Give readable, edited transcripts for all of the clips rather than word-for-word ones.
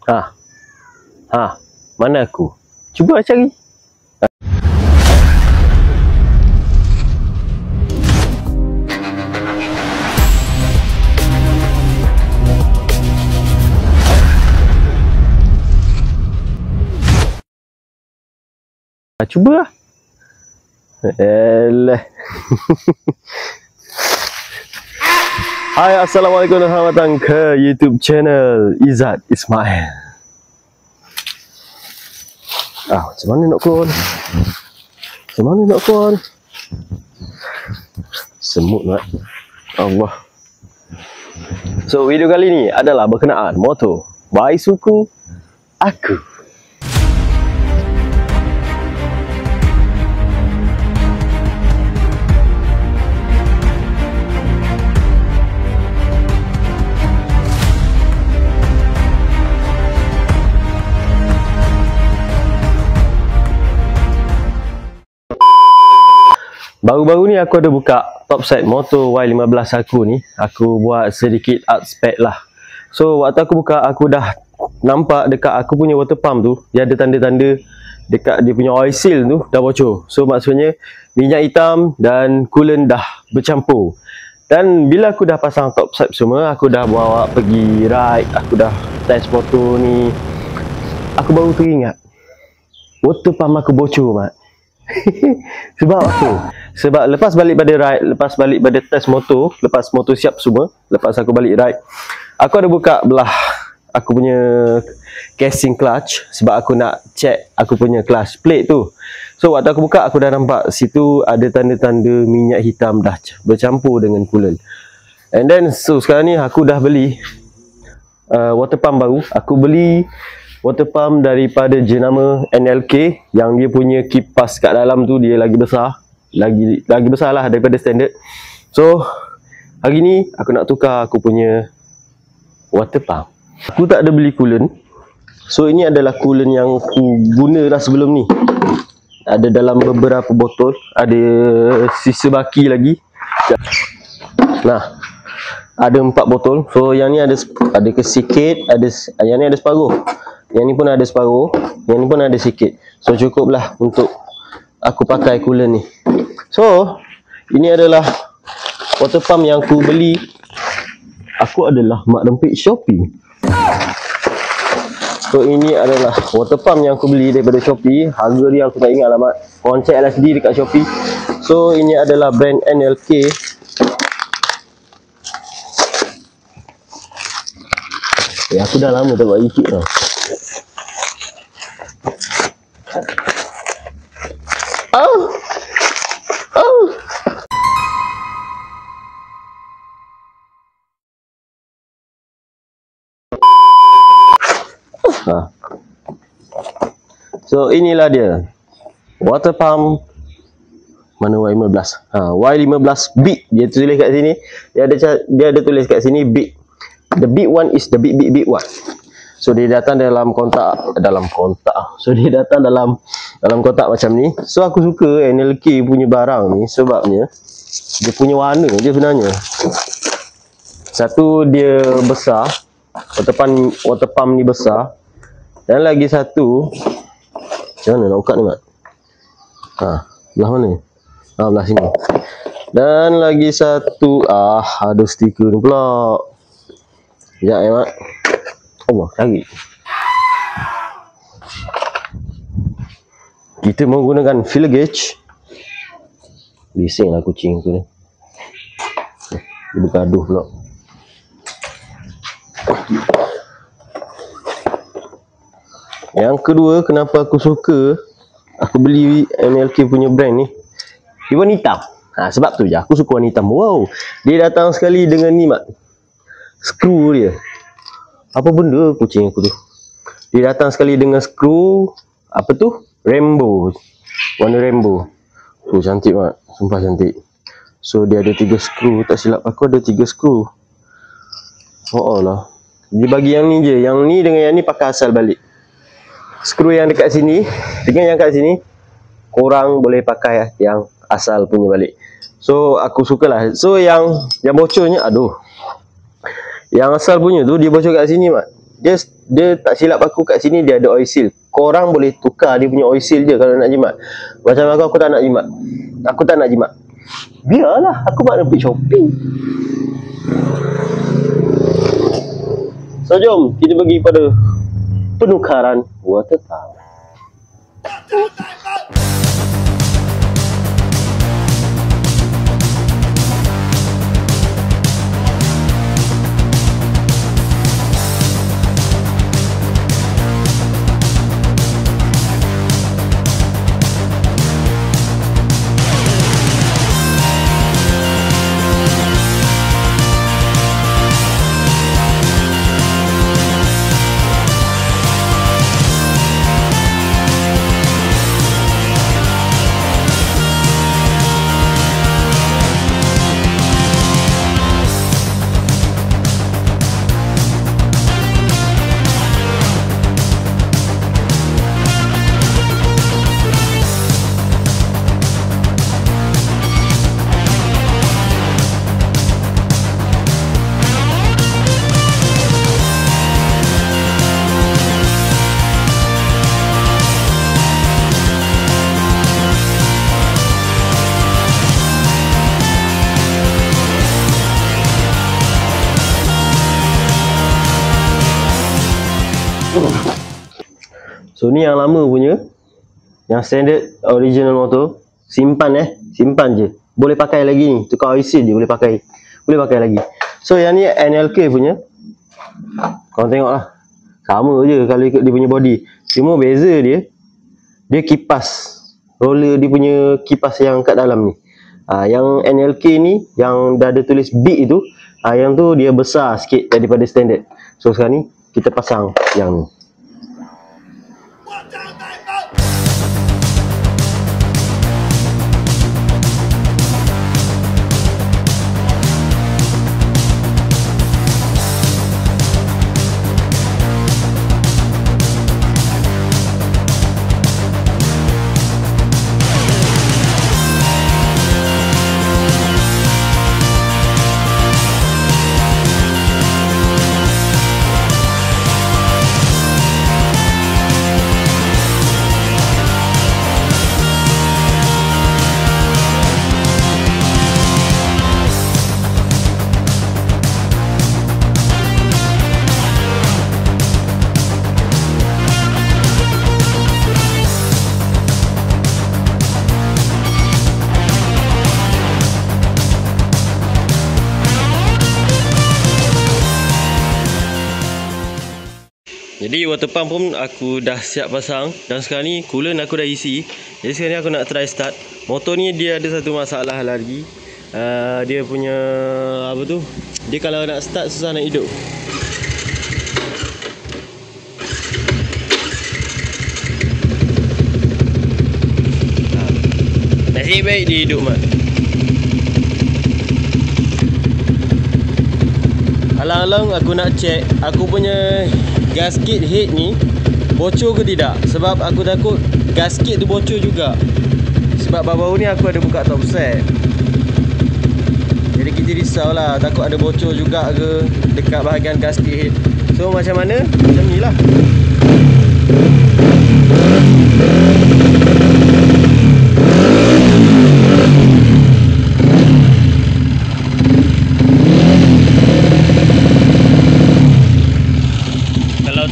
Ha. Ha. Mana aku? Cuba cari. Cuba lah. Elah. Hai, Assalamualaikum dan selamat datang ke YouTube channel Izzat Ismail. Macam mana nak keluar ni? Macam mana nak keluar ni? Semut nak. Allah. So, video kali ni adalah berkenaan motor by suku aku. Baru-baru ni aku ada buka topset motor Y15 aku ni. Aku buat sedikit art spec lah. So waktu aku buka, aku dah nampak dekat aku punya water pump tu, dia ada tanda-tanda dekat dia punya oil seal tu dah bocor. So maksudnya minyak hitam dan coolant dah bercampur. Dan bila aku dah pasang topset semua, aku dah bawa pergi ride, aku dah test motor ni, aku baru teringat water pump aku bocor, mat. Sebab apa? Sebab lepas balik pada ride, lepas balik pada test motor, lepas motor siap semua, lepas aku balik ride, aku ada buka belah aku punya casing clutch sebab aku nak check aku punya clutch plate tu. So waktu aku buka, aku dah nampak situ ada tanda-tanda minyak hitam dah bercampur dengan coolant. And then so sekarang ni aku dah beli water pump baru. Aku beli water pump daripada jenama NLK yang dia punya kipas kat dalam tu dia lagi besar, lagi besar lah daripada standard. So hari ni aku nak tukar aku punya water pump. Aku tak ada beli coolant. So ini adalah coolant yang aku guna dah sebelum ni. Ada dalam beberapa botol, ada sisa baki lagi. Nah, ada 4 botol. So yang ni ada sikit, yang ni ada separuh. Yang ni pun ada separuh, yang ni pun ada sikit. So cukuplah untuk aku pakai coolant ni. So ini adalah water pump yang aku beli. Aku adalah mak rempit Shopee. So ini adalah water pump yang aku beli daripada Shopee. Harga dia aku tak ingat lah, mak. Korang check lah sendiri dekat Shopee. So ini adalah brand NLK. Aku dah lama tak buat YouTube tau. So inilah dia water pump mana Y15. Y15 big dia tulis kat sini. Dia ada tulis kat sini big. The big one is the big one. So dia datang dalam kotak. So dia datang dalam kotak macam ni. So aku suka NLK punya barang ni sebabnya dia punya warna dia sebenarnya. Satu dia besar. Water pump ni besar. Dan lagi satu, macam mana nak buka ni, mat? Belah mana? Belah sini. Dan lagi satu, ada stiker ni pula. Sekejap mat. Allah, cari. Kita menggunakan filler gauge. Bising lah kucing tu ni. Dia bergaduh pula. Yang kedua, kenapa aku suka aku beli NLK punya brand ni, dia warna hitam. Sebab tu je aku suka warna hitam. Wow, dia datang sekali dengan ni, mat. Skru dia. Apa benda kucing aku tu? Dia datang sekali dengan skru. Apa tu? Rainbow. Warna rainbow. Tu cantik, mat. Sumpah cantik. So dia ada 3 skru. Tak silap aku ada 3 skru. Oh lah. Dia bagi yang ni je. Yang ni dengan yang ni pakai asal balik. Skru yang dekat sini dengan yang kat sini korang boleh pakai yang asal punya balik. So aku sukalah. So yang bocornya, aduh, yang asal punya tu dia bocor kat sini, mat. Dia tak silap aku kat sini dia ada oil seal. Korang boleh tukar dia punya oil seal je kalau nak jimat. Macam aku tak nak jimat. Aku tak nak jimat. Biarlah, aku nak pergi shopping. So jom kita pergi pada penukaran water pump. So ni yang lama punya, yang standard original motor. Simpan je. Boleh pakai lagi ni, tukar oil seal je boleh pakai lagi. So yang ni NLK punya. Korang tengok lah, sama je kalau ikut dia punya body. Cuma beza dia kipas, roller dia punya kipas yang kat dalam ni. Yang NLK ni yang dah ada tulis big itu, yang tu dia besar sikit daripada standard. So sekarang ni kita pasang yang ni. Jadi water pump pun aku dah siap pasang. Dan sekarang ni coolant aku dah isi. Jadi sekarang ni aku nak try start. Motor ni dia ada satu masalah lagi. Dia punya apa tu, dia kalau nak start susah nak hidup. Nasib baik dia hidup mat. Alang-alang aku nak check aku punya gasket head ni bocor ke tidak. Sebab aku takut gasket tu bocor juga. Sebab baru-baru ni aku ada buka top set. Jadi kita risau lah, takut ada bocor juga ke dekat bahagian gasket head. So macam mana? Macam ni lah.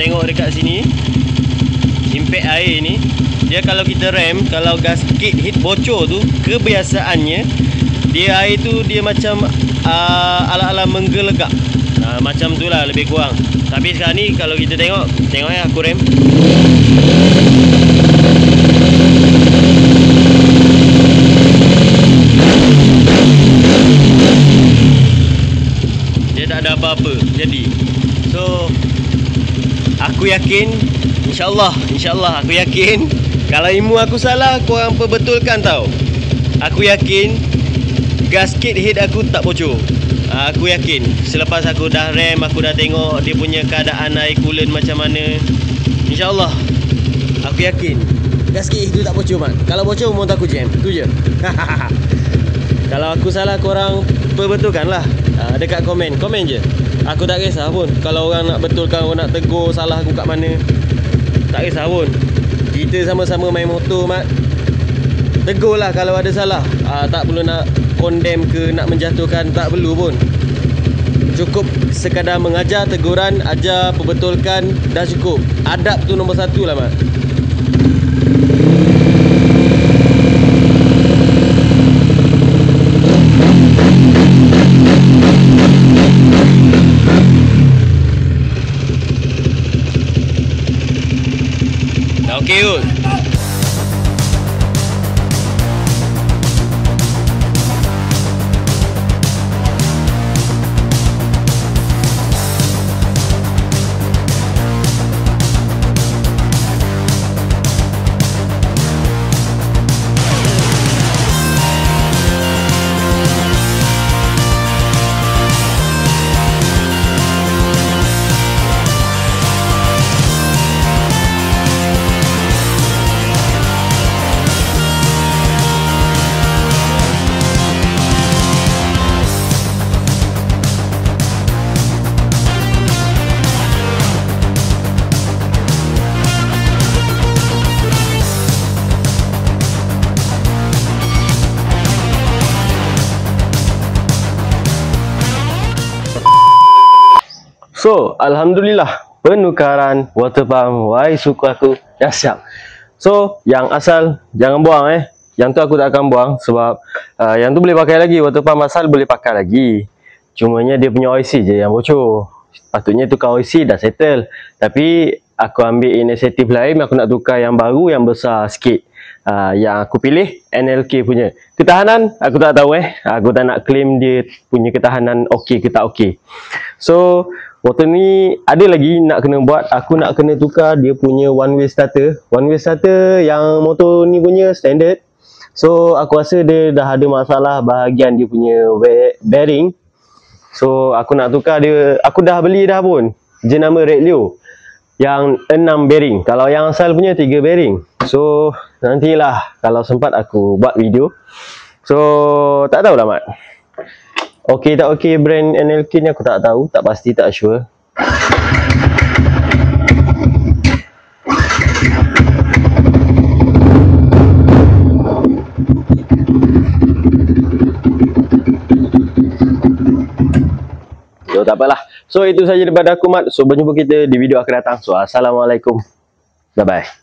Tengok dekat sini, impact air ni, dia kalau kita rem, kalau gasket hit bocor tu, kebiasaannya dia air tu dia macam ala-ala menggelegak. Macam tu lah lebih kurang. Tapi sekarang ni kalau kita tengok ya aku rem. Dia tak ada apa-apa jadi. So aku yakin, insyaAllah aku yakin. Kalau ilmu aku salah, korang perbetulkan tau. Aku yakin gasket head aku tak bocor. Aku yakin. Selepas aku dah rem, aku dah tengok dia punya keadaan air coolant macam mana. InsyaAllah aku yakin gasket itu tak bocor mat. Kalau bocor motor aku jam. Tu je. Kalau aku salah, korang perbetulkan lah. Dekat komen je. Aku tak kisah pun kalau orang nak betulkan, orang nak tegur salah aku kat mana. Tak kisah pun. Kita sama-sama main motor, Mat. Tegurlah kalau ada salah. Tak perlu nak condemn ke nak menjatuhkan, tak perlu pun. Cukup sekadar mengajar, teguran, ajar, perbetulkan, dah cukup. Adab tu nombor satu lah, Mat. Dah okey kot. So, Alhamdulillah, penukaran water pump Y suku aku dah siap. So, yang asal jangan buang Yang tu aku tak akan buang sebab yang tu boleh pakai lagi. Water pump asal boleh pakai lagi. Cumanya dia punya OIC je yang bocor. Patutnya tukar OIC dah settle. Tapi aku ambil inisiatif lain, aku nak tukar yang baru, yang besar sikit. Yang aku pilih NLK punya. Ketahanan aku tak tahu Aku tak nak claim dia punya ketahanan okey ke tak okey. So, motor ni ada lagi nak kena buat. Aku nak kena tukar dia punya one way starter. One way starter yang motor ni punya standard. So aku rasa dia dah ada masalah bahagian dia punya bearing. So aku nak tukar dia. Aku dah beli dah pun. Jenama Red Leo yang 6 bearing. Kalau yang asal punya 3 bearing. So nantilah kalau sempat aku buat video. So tak tahulah, Mat. Okey tak okey brand NLK ni aku tak tahu, tak pasti, tak sure. So tak apalah. So itu saja daripada aku, Mat. So berjumpa kita di video akan datang. So assalamualaikum. Bye bye.